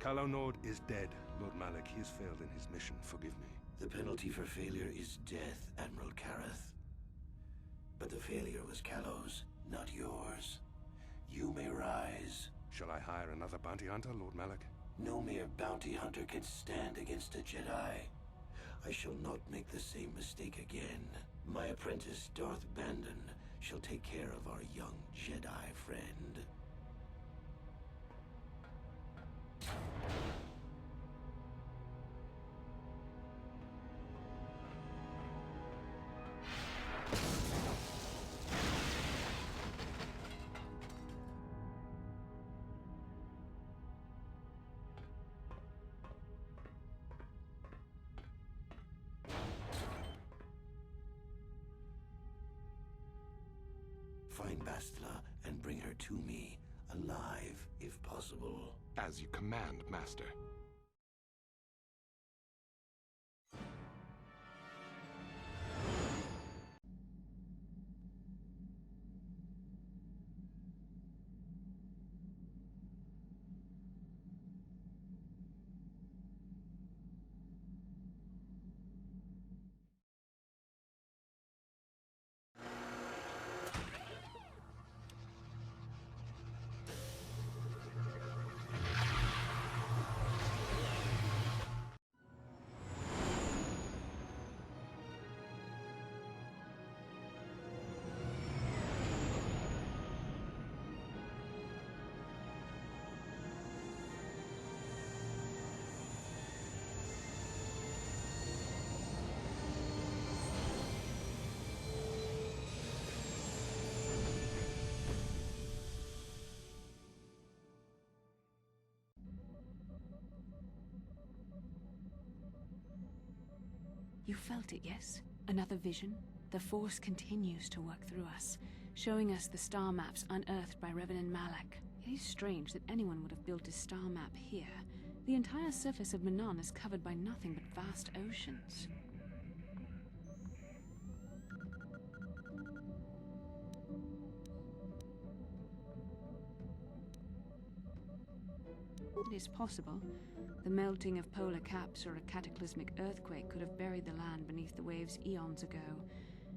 Calo Nord is dead, Lord Malak. He has failed in his mission. Forgive me. The penalty for failure is death, Admiral Kareth. But the failure was Calo's, not yours. You may rise. Shall I hire another bounty hunter, Lord Malak? No mere bounty hunter can stand against a Jedi. I shall not make the same mistake again. My apprentice, Darth Bandon, shall take care of our young Jedi friend. Find Bastila and bring her to me, alive, if possible. As you command, Master. You felt it, yes? Another vision? The Force continues to work through us, showing us the star maps unearthed by Reverend Malak. It is strange that anyone would have built a star map here. The entire surface of Manon is covered by nothing but vast oceans. It is possible. The melting of polar caps or a cataclysmic earthquake could have buried the land beneath the waves eons ago.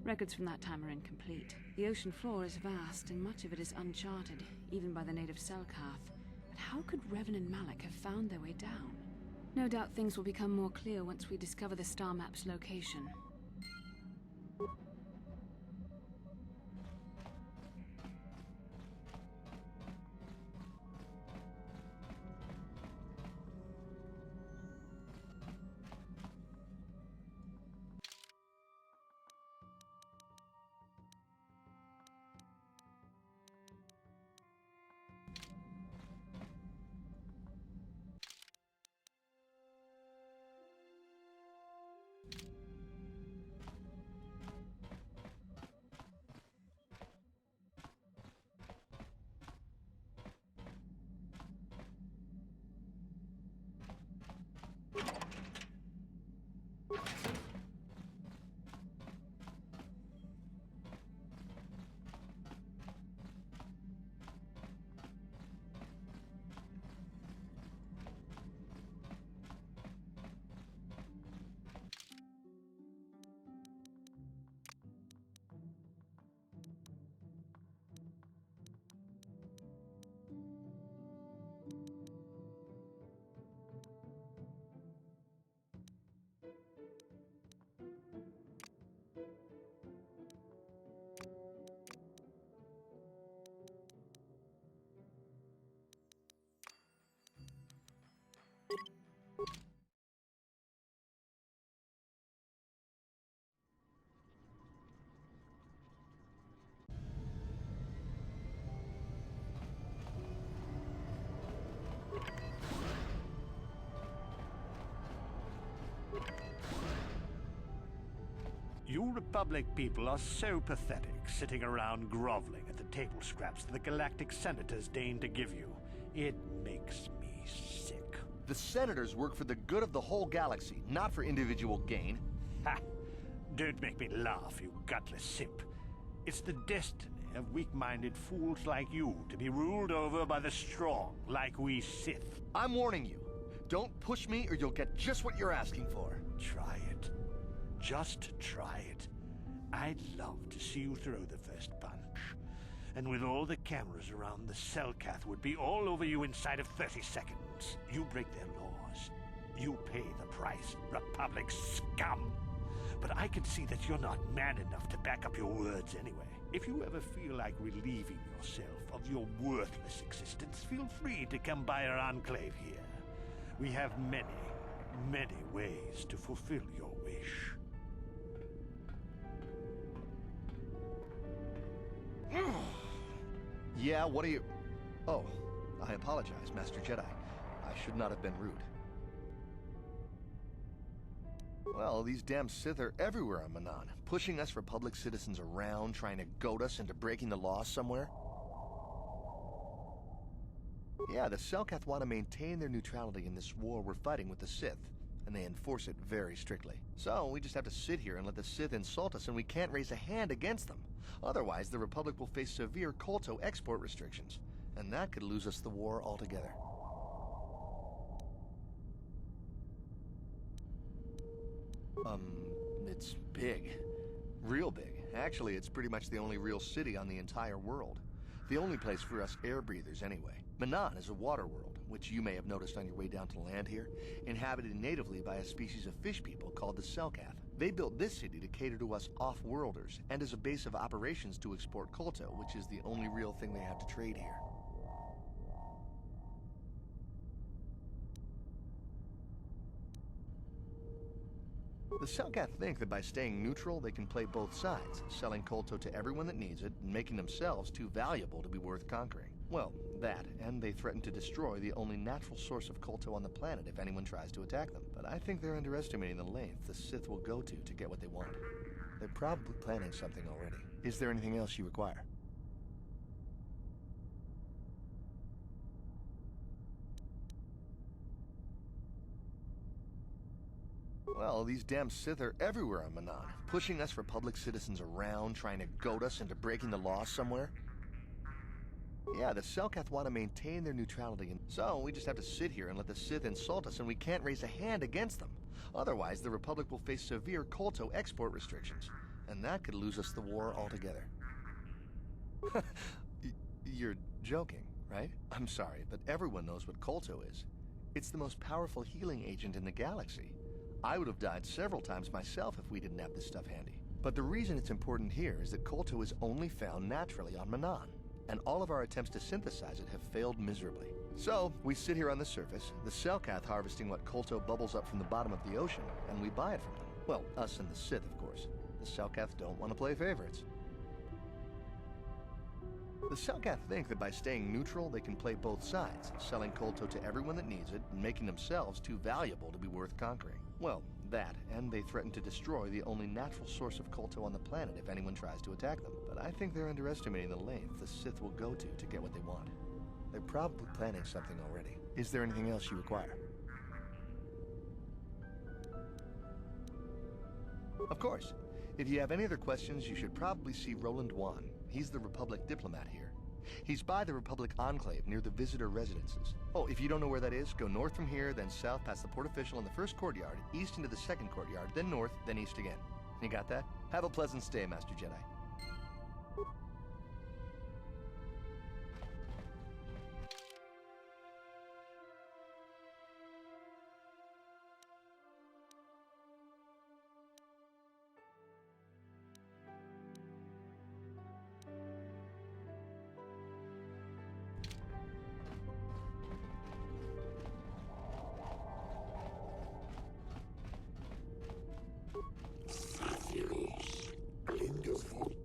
Records from that time are incomplete. The ocean floor is vast, and much of it is uncharted, even by the native Selkath. But how could Revan and Malak have found their way down? No doubt things will become more clear once we discover the star map's location. You Republic people are so pathetic, sitting around groveling at the table scraps that the galactic senators deign to give you. It makes me sick. The senators work for the good of the whole galaxy, not for individual gain. Ha! Don't make me laugh, you gutless simp. It's the destiny of weak-minded fools like you to be ruled over by the strong, like we Sith. I'm warning you. Don't push me or you'll get just what you're asking for. Try it. Just try it. I'd love to see you throw the first punch. And with all the cameras around, the Selkath would be all over you inside of 30 seconds. You break their laws. You pay the price, Republic scum. But I can see that you're not man enough to back up your words anyway. If you ever feel like relieving yourself of your worthless existence, feel free to come by our enclave here. We have many, many ways to fulfill your wish. Yeah, what are you... Oh, I apologize, Master Jedi. I should not have been rude. Well, these damn Sith are everywhere on Manan, pushing us Republic citizens around, trying to goad us into breaking the law somewhere. Yeah, the Selkath want to maintain their neutrality in this war we're fighting with the Sith, and they enforce it very strictly. So we just have to sit here and let the Sith insult us, and we can't raise a hand against them. Otherwise, the Republic will face severe Kolto export restrictions, and that could lose us the war altogether. It's big. Real big. Actually, it's pretty much the only real city on the entire world. The only place for us air breathers, anyway. Manan is a water world, which you may have noticed on your way down to land here, inhabited natively by a species of fish people called the Selkath. They built this city to cater to us off-worlders, and as a base of operations to export Kolto, which is the only real thing they have to trade here. The Selkath think that by staying neutral, they can play both sides, selling Kolto to everyone that needs it, and making themselves too valuable to be worth conquering. Well, that, and they threaten to destroy the only natural source of Kolto on the planet if anyone tries to attack them. But I think they're underestimating the length the Sith will go to get what they want. They're probably planning something already. Is there anything else you require? Well, these damn Sith are everywhere on Manan, pushing us Republic citizens around, trying to goad us into breaking the law somewhere. Yeah, the Selkath want to maintain their neutrality, and so we just have to sit here and let the Sith insult us, and we can't raise a hand against them. Otherwise, the Republic will face severe Kolto export restrictions, and that could lose us the war altogether. You're joking, right? I'm sorry, but everyone knows what Kolto is. It's the most powerful healing agent in the galaxy. I would have died several times myself if we didn't have this stuff handy. But the reason it's important here is that Kolto is only found naturally on Manan, and all of our attempts to synthesize it have failed miserably. So, we sit here on the surface, the Selkath harvesting what Kolto bubbles up from the bottom of the ocean, and we buy it from them. Well, us and the Sith, of course. The Selkath don't want to play favorites. The Selkath think that by staying neutral, they can play both sides, selling Kolto to everyone that needs it, and making themselves too valuable to be worth conquering. Well, that, and they threaten to destroy the only natural source of Kolto on the planet if anyone tries to attack them. But I think they're underestimating the length the Sith will go to get what they want. They're probably planning something already. Is there anything else you require? Of course. If you have any other questions, you should probably see Roland Wan. He's the Republic diplomat here. He's by the Republic Enclave near the visitor residences. Oh, if you don't know where that is, go north from here, then south past the port official in the first courtyard, east into the second courtyard, then north, then east again. You got that? Have a pleasant stay, Master Jedi. Fabulous. Wonderful.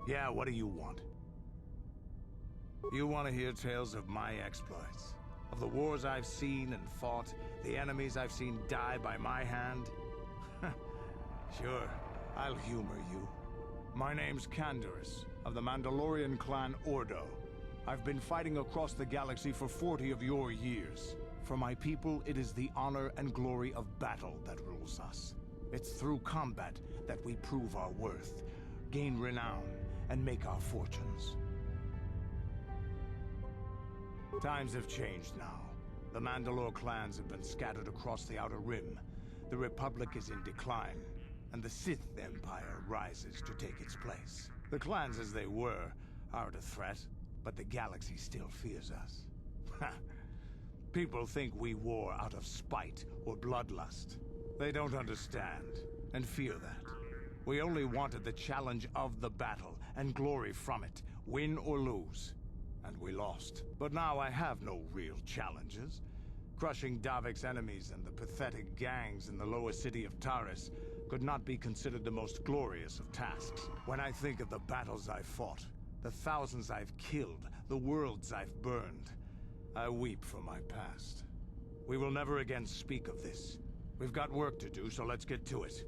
Yeah, what do you want? You want to hear tales of my exploits? Of the wars I've seen and fought, the enemies I've seen die by my hand? Sure, I'll humor you. My name's Canderous, of the Mandalorian clan Ordo. I've been fighting across the galaxy for 40 of your years. For my people, it is the honor and glory of battle that rules us. It's through combat that we prove our worth, gain renown, and make our fortunes. Times have changed now. The Mandalore clans have been scattered across the Outer Rim. The Republic is in decline, and the Sith Empire rises to take its place. The clans as they were aren't a threat, but the galaxy still fears us. People think we war out of spite or bloodlust. They don't understand, and fear that. We only wanted the challenge of the battle, and glory from it, win or lose. And we lost. But now I have no real challenges. Crushing Davik's enemies and the pathetic gangs in the lower city of Taris could not be considered the most glorious of tasks. When I think of the battles I've fought, the thousands I've killed, the worlds I've burned, I weep for my past. We will never again speak of this. We've got work to do, so let's get to it.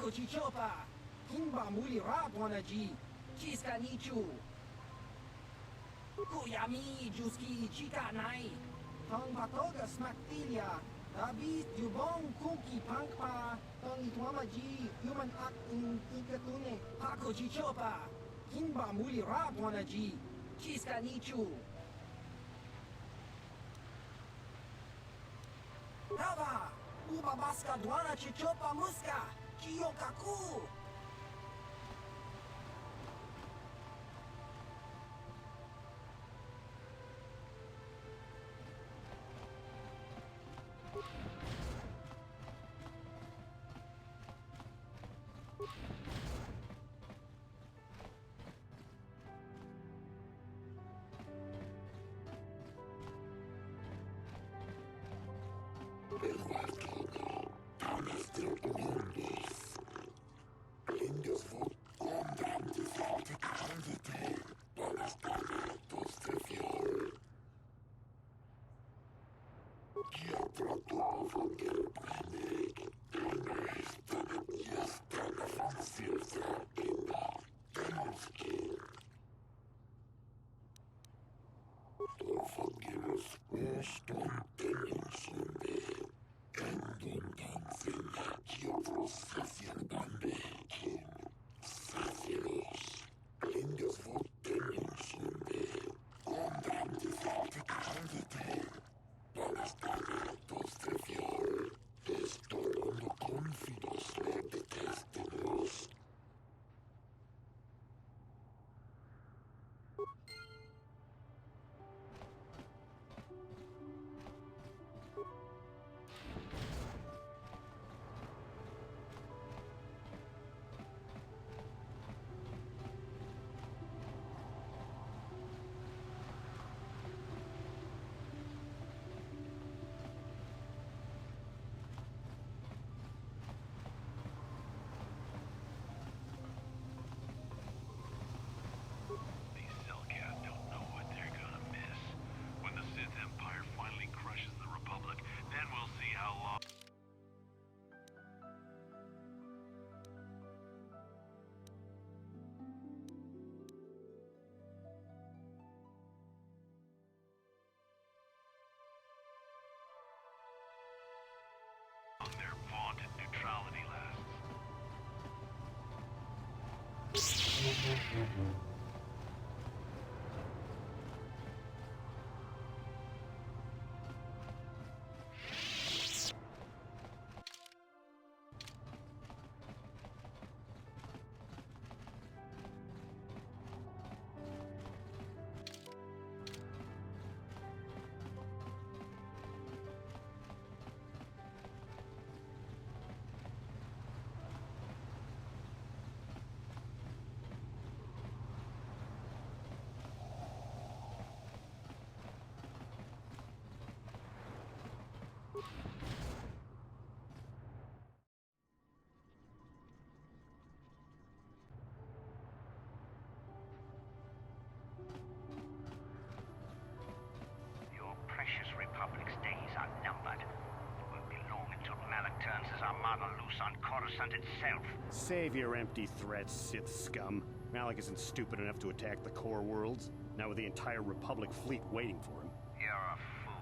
Chichopa, Kimba Muli Rabwanaji, Chiska Nichu, Kuyami, Juski, Chika Nai, Tong Patoga Smaktilia, Dabi, Dubong, Kunki, Pankpa, Tong Itwamaji, Human Act in Ikatune, Hako Chichopa, Kimba Muli Rabwanaji, Chiska Nichu. Hava, Ubabaska Dwana Chichopa Muska. Kiyokaku! Their vaunted neutrality lasts. Precious Republic's days are numbered. It won't be long until Malak turns his armada loose on Coruscant itself. Save your empty threats, Sith scum. Malak isn't stupid enough to attack the core worlds, now with the entire Republic fleet waiting for him. You're a fool.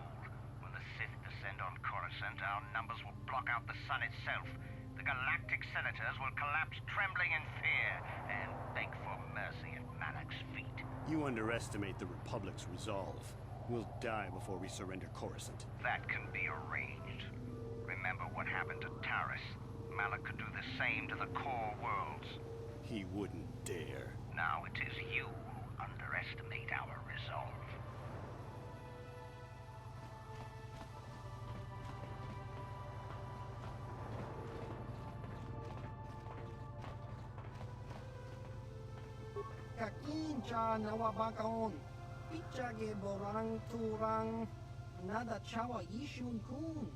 When the Sith descend on Coruscant, our numbers will block out the sun itself. The galactic senators will collapse trembling in fear and beg for mercy at Malak's feet. You underestimate the Republic's resolve. We'll die before we surrender Coruscant. That can be arranged. Remember what happened to Taris. Malak could do the same to the core worlds. He wouldn't dare. Now it is you who underestimate our resolve. Kakincha nawabakaon. Pichage borang turang. Nada chawa ishun kun.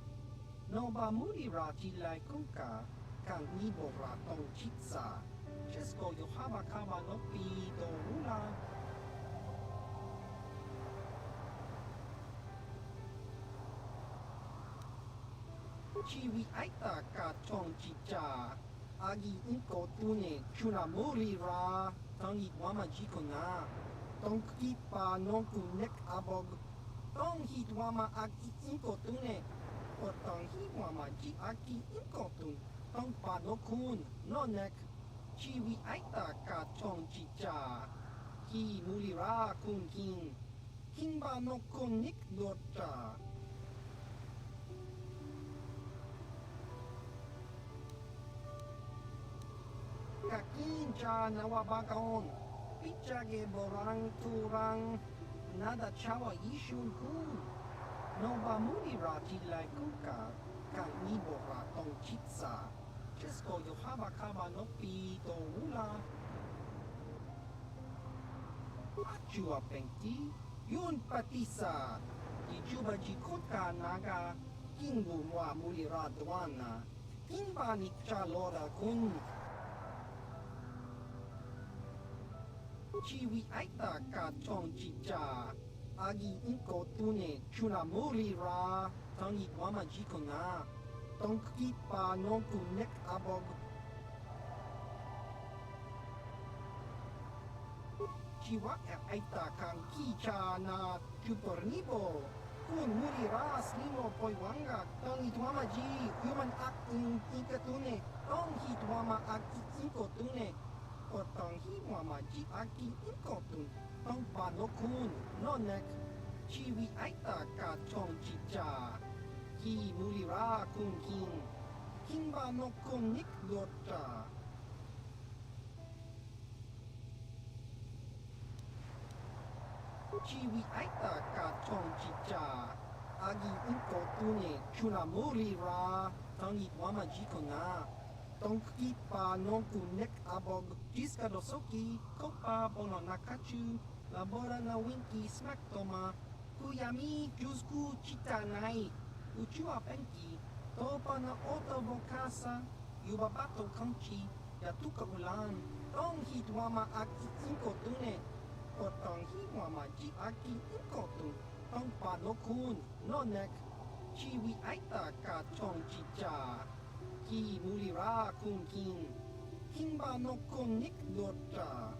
No ba muri rati lai kuka. Kan ibo ratong chitsa. Chesko yohaba kaba no pi do rula. Chiwi aita ka chong chicha. Agi inko tune chuna muri ra. Tangi wama jiko na. Tong kipa nonku nek abog. Tong hit wama agi inko tune. O tong hit wama ji aki inko tun. Tong pa no kun no nek. Chiwi aita ka chong chicha. Ki muli ra kun king. King ba no kun nik dorcha. Kakincha nawabakaon. Pichage borang turang. Nada chawa ishun kun. No ba muri rati lai kuka. Kan ibo ratong chitsa. Chesko yohaba kaba no pi do rula. Achua pengti. Yun patisa. Di juba jikotka naga. Kingu mwa muri radwana. Kinba nikcha lora kun. Chiwi aita ka chong chicha. Agi inko tune chuna muri ra. Tangi wama jiko na. Tong kipa nonku nek abog. Chiwa aita kang kicha na chupornibo. Kun muri ra slimo poi wanga. Tangi wama ji human act in ikatune. Tong hit wama aki inko tune. O tong hi wama ji aki inko tun. Tong pa no kun no nek. Chiwi aita ka chong chicha. Ki muli ra kun king. King ba no kun nik dorcha. Chiwi aita ka chong chicha. Agi inko tune chuna muli ra. Tangi wama jiko na. Tong kipa nonku nek abog. Jiska dosoki. Kopa bono nakachu. Labora na winki smack toma. Kuyami jusku chita nai. Uchua penki. Topa na oto bokasa. Yubabato kanchi. Yatuka ulan. Tong hitwama aki inko tune. O tong hiwama ji aki inko tun. Tong pa no kun no nek. Chiwi aita ka chong chicha. Ki muli ra kun king. King ba no kun nik dorcha.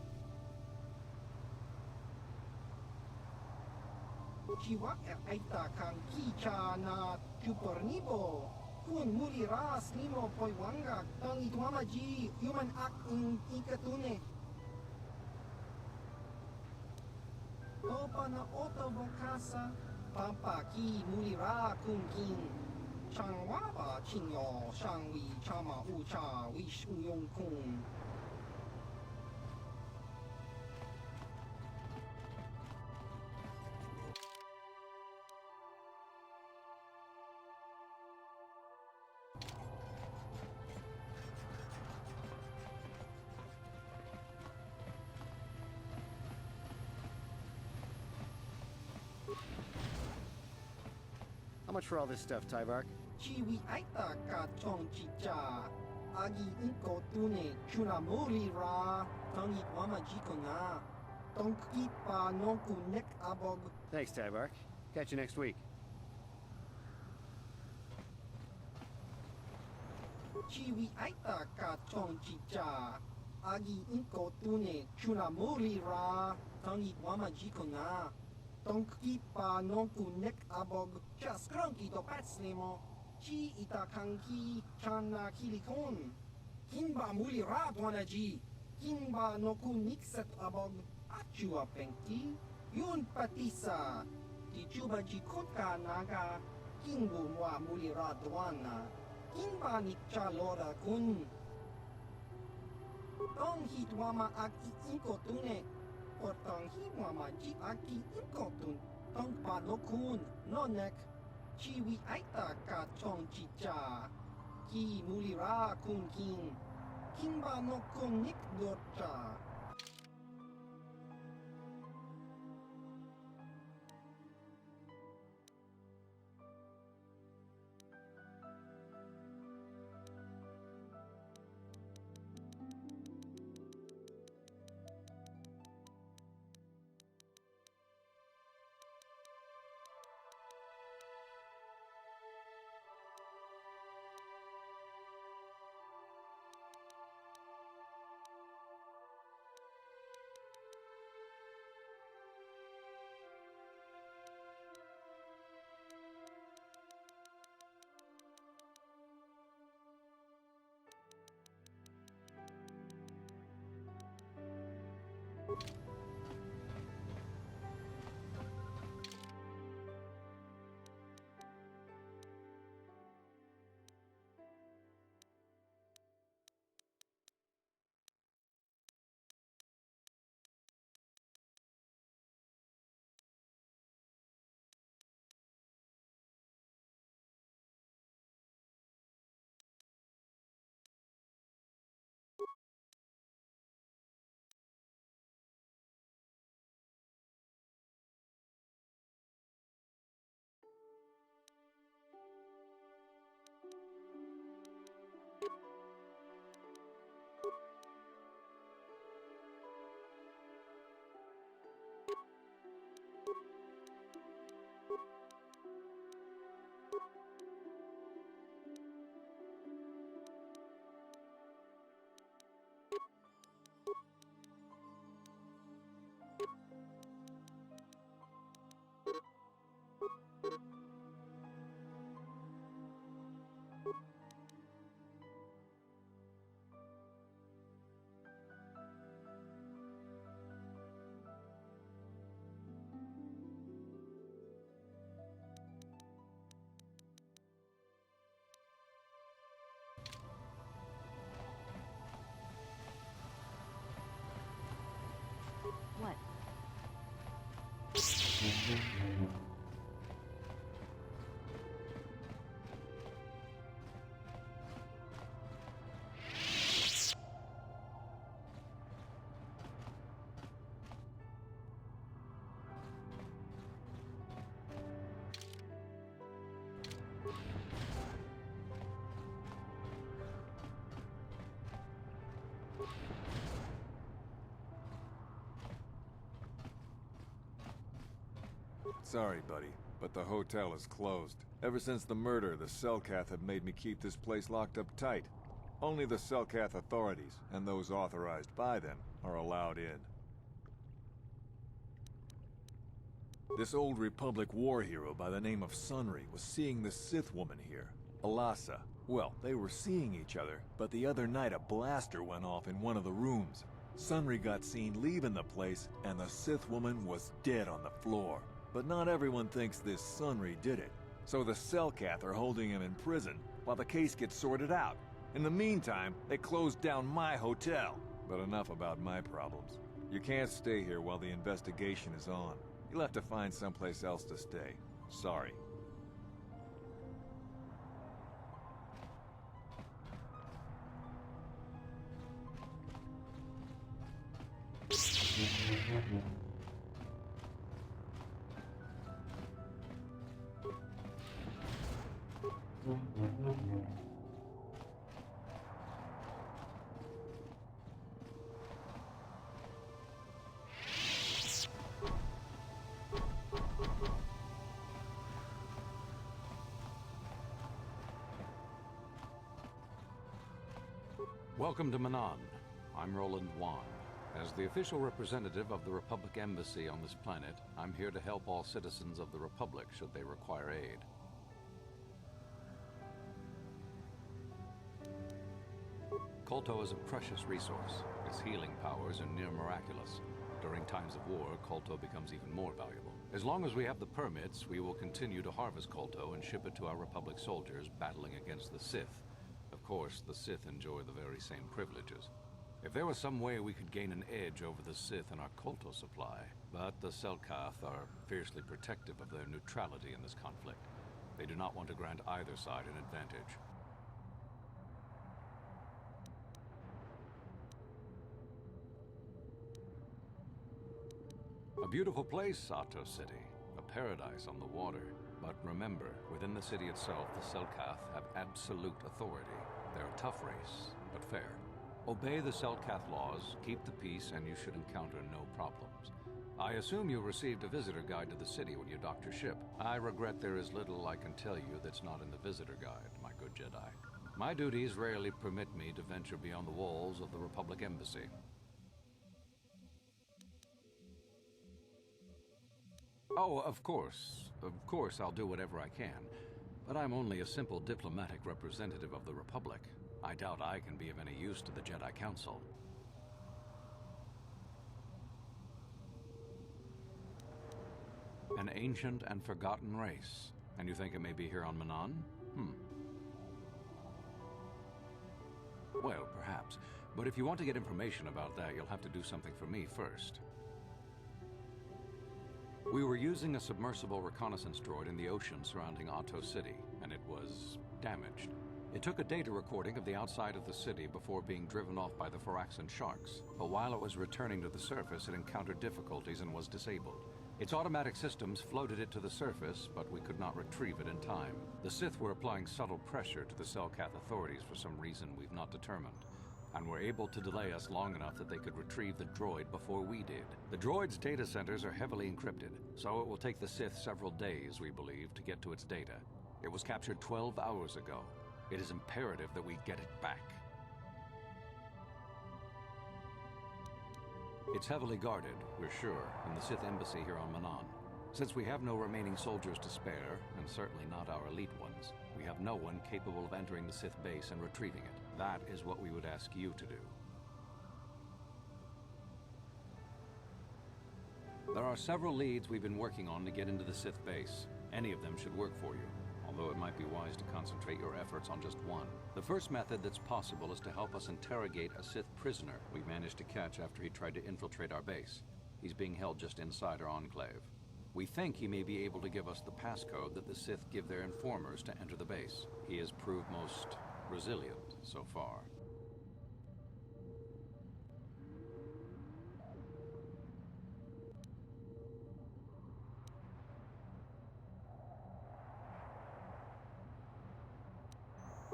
Chiwa aita kang kicha na chupornibo. Kun muli ra slimo poi wanga. Tang itwama ji human act in ikatune. Topa na oto bokasa. Pampa ki muli ra kun king. Chang waba chinyo shang wi chama ucha wish uyong kung. How much for all this stuff, Tybark? Chiwi aita ka chong chicha. Agi inko tune chuna mori ra. Tangi wama jiko na. Tong kipa nonku nek abog. Thanks, Tybark. Catch you next week. Chiwi aita ka chong chicha. Agi inko tune chuna mori ra. Tangi wama jiko na. Tong kipa nonku nek abog. Just cranky to patslimo. Chi ita kanki chana kilikon. Kinba muli rat wana ji. Kinba noku nikset abog. Achua pengti. Yun patisa. Di chuba ji kotka naga. Kinbu mwa muli rat wana. Kinba nikcha lora kun. Tong hitwama aki inkotune. Portong hiwama ji aki inkotun. Tong panokun nonek. Chiwi aita ka chong chicha. Ki mulira kun kin. Kimba no kun nik dorcha. What? Sorry, buddy, but the hotel is closed. Ever since the murder, the Selkath have made me keep this place locked up tight. Only the Selkath authorities, and those authorized by them, are allowed in. This old Republic war hero by the name of Sunry was seeing the Sith woman here, Alasa. Well, they were seeing each other, but the other night a blaster went off in one of the rooms. Sunry got seen leaving the place, and the Sith woman was dead on the floor. But not everyone thinks this Sunry did it. So the Selkath are holding him in prison while the case gets sorted out. In the meantime, they closed down my hotel. But enough about my problems. You can't stay here while the investigation is on. You'll have to find someplace else to stay. Sorry. Welcome to Manan. I'm Roland Wan. As the official representative of the Republic Embassy on this planet, I'm here to help all citizens of the Republic should they require aid. Kolto is a precious resource. Its healing powers are near miraculous. During times of war, Kolto becomes even more valuable. As long as we have the permits, we will continue to harvest Kolto and ship it to our Republic soldiers battling against the Sith. Of course, the Sith enjoy the very same privileges. If there was some way we could gain an edge over the Sith in our Kolto supply, but the Selkath are fiercely protective of their neutrality in this conflict. They do not want to grant either side an advantage. A beautiful place, Ahto City. A paradise on the water. But remember, within the city itself, the Selkath have absolute authority. They're a tough race, but fair. Obey the Selkath laws, keep the peace, and you should encounter no problems. I assume you received a visitor guide to the city when you docked your ship. I regret there is little I can tell you that's not in the visitor guide, my good Jedi. My duties rarely permit me to venture beyond the walls of the Republic Embassy. Oh, of course. Of course I'll do whatever I can. But I'm only a simple diplomatic representative of the Republic. I doubt I can be of any use to the Jedi Council. An ancient and forgotten race. And you think it may be here on Manan? Well, perhaps. But if you want to get information about that, you'll have to do something for me first. We were using a submersible reconnaissance droid in the ocean surrounding Ahto City, and it was damaged. It took a data recording of the outside of the city before being driven off by the Faraxan sharks. But while it was returning to the surface, it encountered difficulties and was disabled. Its automatic systems floated it to the surface, but we could not retrieve it in time. The Sith were applying subtle pressure to the Selkath authorities for some reason we've not determined, and were able to delay us long enough that they could retrieve the droid before we did. The droid's data centers are heavily encrypted, so it will take the Sith several days, we believe, to get to its data. It was captured 12 hours ago. It is imperative that we get it back. It's heavily guarded, we're sure, in the Sith embassy here on Manan. Since we have no remaining soldiers to spare, and certainly not our elite ones, we have no one capable of entering the Sith base and retrieving it. That is what we would ask you to do. There are several leads we've been working on to get into the Sith base. Any of them should work for you, although it might be wise to concentrate your efforts on just one. The first method that's possible is to help us interrogate a Sith prisoner we managed to catch after he tried to infiltrate our base. He's being held just inside our enclave. We think he may be able to give us the passcode that the Sith give their informers to enter the base. He has proved most resilient so far.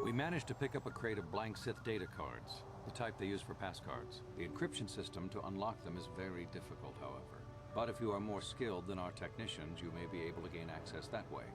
We managed to pick up a crate of blank Sith data cards, the type they use for passcards. The encryption system to unlock them is very difficult, however. But if you are more skilled than our technicians, you may be able to gain access that way.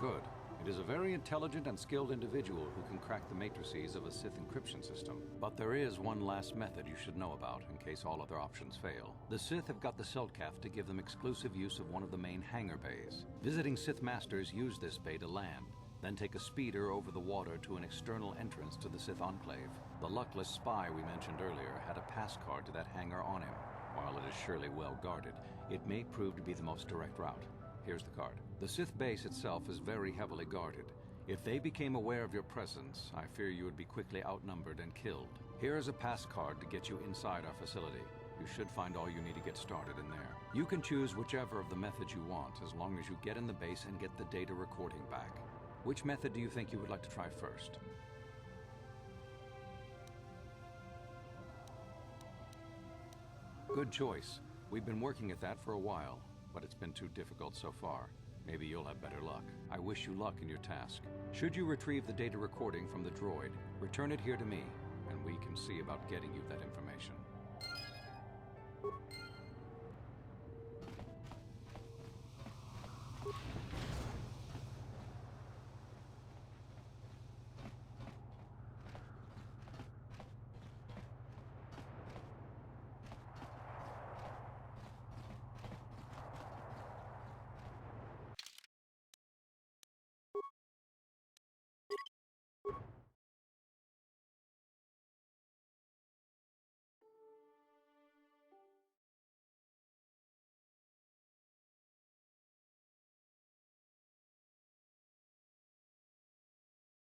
Good. It is a very intelligent and skilled individual who can crack the matrices of a Sith encryption system. But there is one last method you should know about in case all other options fail. The Sith have got the Selkath to give them exclusive use of one of the main hangar bays. Visiting Sith Masters use this bay to land, then take a speeder over the water to an external entrance to the Sith Enclave. The luckless spy we mentioned earlier had a pass card to that hangar on him. While it is surely well guarded, it may prove to be the most direct route. Here's the card. The Sith base itself is very heavily guarded. If they became aware of your presence, I fear you would be quickly outnumbered and killed. Here is a pass card to get you inside our facility. You should find all you need to get started in there. You can choose whichever of the methods you want, as long as you get in the base and get the data recording back. Which method do you think you would like to try first? Good choice. We've been working at that for a while, but it's been too difficult so far. Maybe you'll have better luck. I wish you luck in your task. Should you retrieve the data recording from the droid, return it here to me, and we can see about getting you that information.